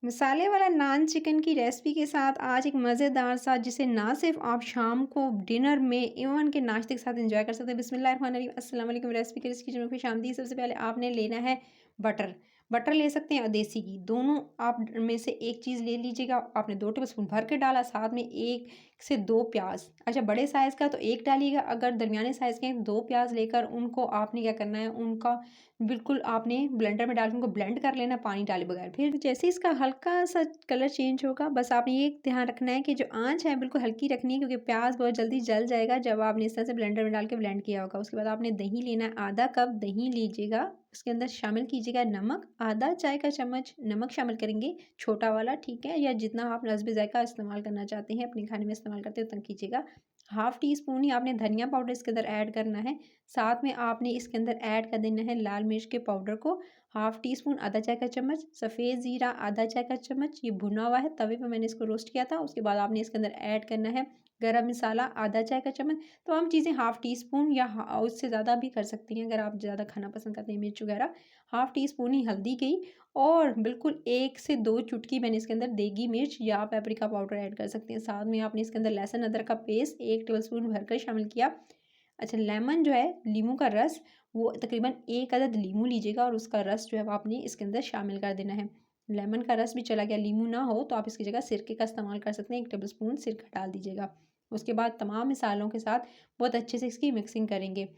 मसाले वाला नान चिकन की रेसिपी के साथ आज एक मज़ेदार सा जिसे ना सिर्फ आप शाम को डिनर में इवन के नाश्ते के साथ एंजॉय कर सकते हैं। बिस्मिल्लाहिर्रहमानिर्रहीम, अस्सलाम वालेकुम। रेसिपी की किचन में खुश आमदीद। सबसे पहले आपने लेना है बटर। बटर ले सकते हैं और देसी घी, दोनों आप में से एक चीज़ ले लीजिएगा। आपने 2 टेबलस्पून भर के डाला, साथ में 1 से 2 प्याज। अच्छा, बड़े साइज़ का तो 1 डालिएगा, अगर दरमियाने साइज़ के हैं 2 प्याज लेकर उनको आपने क्या करना है, उनका बिल्कुल आपने ब्लेंडर में डाल के उनको ब्लेंड कर लेना पानी डाले बगैर। फिर जैसे इसका हल्का-सा कलर चेंज होगा, बस आपने ये ध्यान रखना है कि जो आँच है बिल्कुल हल्की रखनी है, क्योंकि प्याज़ बहुत जल्दी जल जाएगा जब आपने इस तरह से ब्लेंडर में डाल के ब्लेंड किया होगा। उसके बाद आपने दही लेना है, आधा कप दही लीजिएगा। उसके अंदर शामिल कीजिएगा नमक, आधा चाय का चम्मच नमक शामिल करेंगे, छोटा वाला, ठीक है? या जितना आप नस्बे ज़ायक़ा इस्तेमाल करना चाहते हैं, अपने खाने में इस्तेमाल करते हो उतना कीजिएगा। हाफ़ टी स्पून ही आपने धनिया पाउडर इसके अंदर ऐड करना है। साथ में आपने इसके अंदर ऐड कर देना है लाल मिर्च के पाउडर को, हाफ़ टी स्पून, आधा चाय का चम्मच, सफ़ेद ज़ीरा आधा चाय का चम्मच, ये भुना हुआ है, तवे पे मैंने इसको रोस्ट किया था। उसके बाद आपने इसके अंदर ऐड करना है गरम मसाला आधा चाय का चम्मच। तमाम चीज़ें हाफ़ टी स्पून या उससे ज़्यादा भी कर सकती हैं अगर आप ज़्यादा खाना पसंद करते हैं, मिर्च वगैरह। हाफ़ टी स्पून ही हल्दी गई और बिल्कुल 1 से 2 चुटकी मैंने इसके अंदर देगी मिर्च या पेपरिका पाउडर ऐड कर सकते हैं। साथ में आपने इसके अंदर लहसुन अदरक का पेस्ट 1 टेबलस्पून भरकर शामिल किया। अच्छा, लेमन जो है, लीमू का रस, वो तकरीबन 1 अदद लीमू लीजिएगा और उसका रस जो है वो आपने इसके अंदर शामिल कर देना है। लेमन का रस भी चला गया, लीमू ना हो तो आप इसकी जगह सिरके का इस्तेमाल कर सकते हैं, 1 टेबलस्पून सिरका डाल दीजिएगा। उसके बाद तमाम मसालों के साथ बहुत अच्छे से इसकी मिक्सिंग करेंगे।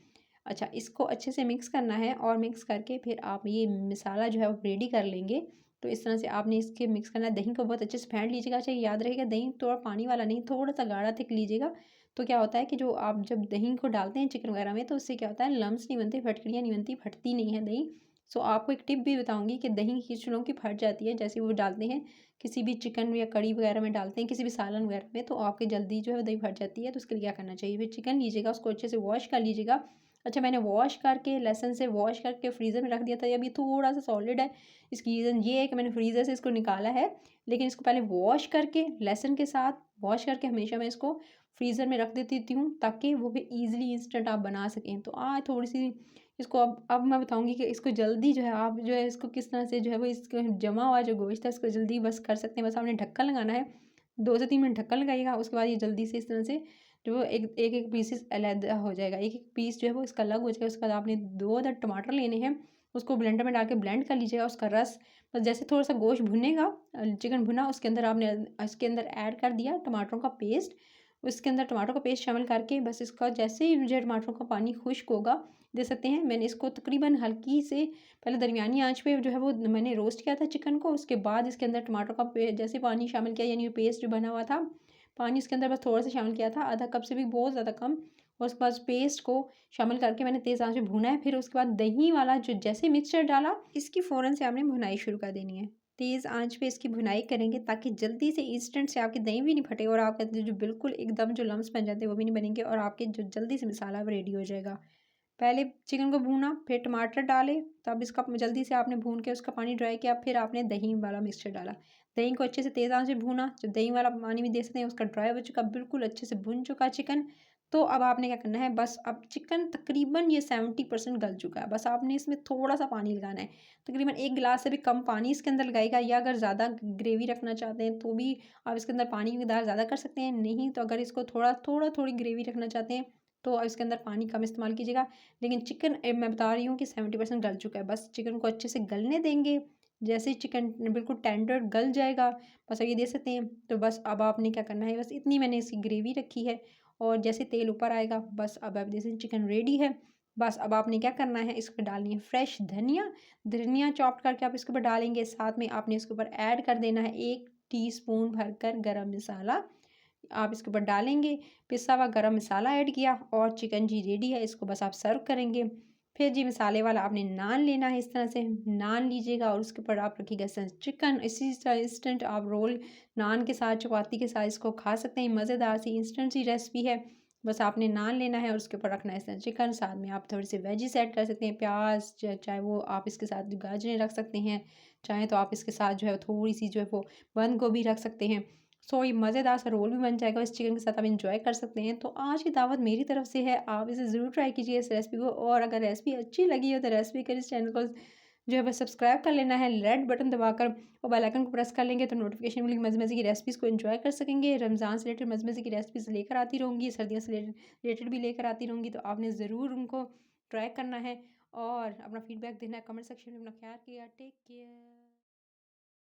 अच्छा, इसको अच्छे से मिक्स करना है और मिक्स करके फिर आप ये मसाला जो है वो रेडी कर लेंगे। तो इस तरह से आपने इसके मिक्स करना है, दही को बहुत अच्छे से फेंट लीजिएगा। अच्छा, याद रहेगा दही थोड़ा पानी वाला नहीं, थोड़ा-सा गाढ़ा थिक लीजिएगा। तो क्या होता है कि जो आप जब दही को डालते हैं चिकन वगैरह में, तो उससे क्या होता है, लम्स नहीं बनते, फटकड़ियाँ नहीं बनती, फटती नहीं है दही। सो आपको एक टिप भी बताऊँगी कि दही कुछ लोगों की फट जाती है, जैसे वो डालते हैं किसी भी चिकन या कढ़ी वगैरह में डालते हैं, किसी भी सालन वगैरह में, तो आपकी जल्दी जो है दही फट जाती है। तो उसके लिए क्या करना चाहिए, फिर चिकन लीजिएगा, उसको अच्छे से वॉश कर लीजिएगा। अच्छा, मैंने वॉश करके लहसुन से वॉश करके फ्रीज़र में रख दिया था, ये अभी थोड़ा-सा सॉलिड है। इसकी रीज़न ये है कि मैंने फ्रीज़र से इसको निकाला है, लेकिन इसको पहले वॉश करके लहसुन के साथ वॉश करके हमेशा मैं इसको फ्रीज़र में रख देती हूँ, ताकि वो भी ईज़िली इंस्टेंट आप बना सकें। तो थोड़ी-सी इसको अब मैं बताऊँगी कि इसको जल्दी जो है आप जो है इसको किस तरह से जो है वो इसको जमा हुआ जो गोश्त है इसको जल्दी बस कर सकते हैं। बस आपने ढक्कन लगाना है, 2 से 3 मिनट ढक्कन लगाइएगा, उसके बाद ये जल्दी से इस तरह से जो वो एक-एक पीसेस अलग हो जाएगा। एक-एक पीस जो है वो इसका अलग हो जाएगा। उसके बाद आपने 2 अदद टमाटर लेने हैं, उसको ब्लेंडर में डाल के ब्लेंड कर लीजिएगा। उसका रस बस जैसे थोड़ा-सा गोश्त भुनेगा, चिकन भुना, उसके अंदर आपने इसके अंदर ऐड कर दिया टमाटरों का पेस्ट। उसके अंदर टमाटर का पेस्ट शामिल करके बस इसका जैसे ही जो टमाटरों का पानी खुश्क होगा, दे सकते हैं। मैंने इसको तकरीबन हल्की से पहले दरमियानी आँच पे जो है वो मैंने रोस्ट किया था चिकन को। उसके बाद इसके अंदर टमाटर का जैसे पानी शामिल किया, यानी पेस्ट जो बना हुआ था, पानी इसके अंदर बस थोड़ा-सा शामिल किया था, आधा कप से भी बहुत ज़्यादा कम। और उसके बाद पेस्ट को शामिल करके मैंने तेज़ आँच पे भूना है। फिर उसके बाद दही वाला जो जैसे मिक्सचर डाला, इसकी फ़ौरन से आपने भुनाई शुरू कर देनी है। तेज़ आँच पे इसकी भुनाई करेंगे ताकि जल्दी से इंस्टेंट से आपकी दही भी नहीं फटे और आपका जो बिल्कुल एकदम जो लम्स बन जाते हैं वो भी नहीं बनेंगे और आपके जो जल्दी से मसाला वो रेडी हो जाएगा। पहले चिकन को भूना, फिर टमाटर डाले, तब इसका जल्दी से आपने भून के उसका पानी ड्राई किया, फिर आपने दही वाला मिक्सचर डाला। दही को अच्छे से तेज़ आँच पे भूना, जब दही वाला पानी भी दे सकते हैं उसका ड्राई हो चुका, बिल्कुल अच्छे से भुन चुका चिकन, तो अब आपने क्या करना है, बस अब चिकन तकरीबन ये 70% गल चुका है, बस आपने इसमें थोड़ा-सा पानी लगाना है। तकरीबन 1 गिलास से भी कम पानी इसके अंदर लगाइएगा, या अगर ज़्यादा ग्रेवी रखना चाहते हैं तो भी आप इसके अंदर पानी की मकदार ज़्यादा कर सकते हैं, नहीं तो अगर इसको थोड़ी ग्रेवी रखना चाहते हैं तो इसके अंदर पानी कम इस्तेमाल कीजिएगा। लेकिन चिकन मैं बता रही हूँ कि 70% गल चुका है। बस चिकन को अच्छे से गलने देंगे। जैसे ही चिकन बिल्कुल टेंडर गल जाएगा, बस अब ये देख सकते हैं। तो बस अब आपने क्या करना है, बस इतनी मैंने इसकी ग्रेवी रखी है और जैसे तेल ऊपर आएगा, बस अब आप जैसे चिकन रेडी है। बस अब आपने क्या करना है, इस पे डालनी है फ्रेश धनिया। धनिया चॉप करके आप इसके ऊपर डालेंगे। साथ में आपने इसके ऊपर ऐड कर देना है 1 टीस्पून भरकर गरम मसाला। आप इसके ऊपर डालेंगे, पिसा हुआ गरम मसाला ऐड किया और चिकन जी रेडी है। इसको बस आप सर्व करेंगे। फिर जी मसाले वाला आपने नान लेना है, इस तरह से नान लीजिएगा और उसके ऊपर आप रखिएगा चिकन। इसी तरह इंस्टेंट आप रोल नान के साथ, चपाती के साथ इसको खा सकते हैं। मज़ेदार सी इंस्टेंट सी रेसिपी है। बस आपने नान लेना है और उसके ऊपर रखना है इस तरह चिकन। साथ में आप थोड़े से वेजिस ऐड कर सकते हैं, प्याज, चाहे वो आप इसके साथ गाजरें रख सकते हैं, चाहे तो आप इसके साथ जो है थोड़ी सी जो है वो बंद गोभी रख सकते हैं। सो ये मज़ेदार सा रोल भी बन जाएगा, इस चिकन के साथ आप एंजॉय कर सकते हैं। तो आज की दावत मेरी तरफ से है, आप इसे ज़रूर ट्राई कीजिए इस रेसिपी को। और अगर रेसिपी अच्छी लगी हो तो रेसिपी के इस चैनल को जो है वो सब्सक्राइब कर लेना है रेड बटन दबाकर और बेल आइकन को प्रेस कर लेंगे तो नोटिफिकेशन मिलेगी। मज़े-मज़े की रेसिपीज़ को एंजॉय कर सकेंगे। रमज़ान से रिलेटेड मज़े-मज़े की रेसिपीज़ लेकर आती रहूँगी, सर्दियों से रिलेटेड भी लेकर आती रहूँगी, तो आपने ज़रूर उनको ट्राई करना है और अपना फीडबैक देना है कमेंट सेक्शन में। अपना ख्याल रखिएगा। Take care.